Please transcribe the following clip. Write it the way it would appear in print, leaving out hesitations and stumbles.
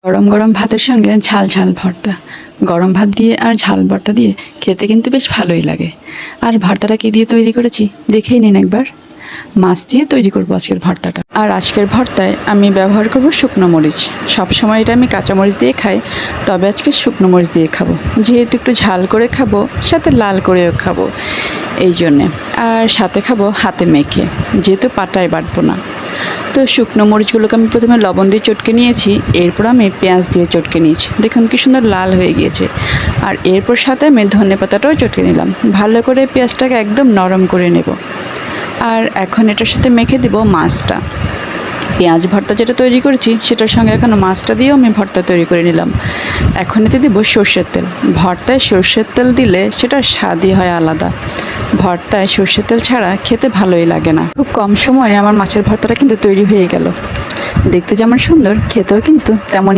গরম গরম ভাতের সঙ্গে ঝাল ঝাল ভর্তা। গরম ভাত দিয়ে আর ঝাল ভর্তা দিয়ে খেতে কিন্তু বেশ ভালোই লাগে। আর ভর্তাটা কী দিয়ে তৈরি করেছি দেখেই নিন একবার। মাছ দিয়ে তৈরি করবো আজকের ভর্তাটা। আর আজকের ভর্তায় আমি ব্যবহার করব শুকনো মরিচ। সবসময় এটা আমি কাঁচা মরিচ দিয়ে খাই, তবে আজকে শুকনো মরিচ দিয়ে খাবো, যেহেতু একটু ঝাল করে খাবো, সাথে লাল করেও খাবো এই জন্যে। আর সাথে খাবো হাতে মেখে, যেহেতু পাটায় বাটবো না। তো শুকনো মরিচগুলোকে আমি প্রথমে লবণ দিয়ে চটকে নিয়েছি, এরপর আমি পেঁয়াজ দিয়ে চটকে নিয়েছি। দেখুন কি সুন্দর লাল হয়ে গিয়েছে। আর এরপর সাথে আমি ধনেপাতাটাও চটকে নিলাম। ভালো করে পেঁয়াজটাকে একদম নরম করে নেব। আর এখন এটার সাথে মেখে দিব মাছটা। পেঁয়াজ ভর্তা যেটা তৈরি করেছি সেটার সঙ্গে এখন মাছটা দিয়েও আমি ভর্তা তৈরি করে নিলাম। এখন এতে দিব সর্ষের তেল। ভর্তায় সর্ষের তেল দিলে সেটার স্বাদই হয় আলাদা। ভর্তায় সর্ষের তেল ছাড়া খেতে ভালোই লাগে না। খুব কম সময়ে আমার মাছের ভর্তাটা কিন্তু তৈরি হয়ে গেল। দেখতে যেমন সুন্দর, খেতেও কিন্তু তেমনই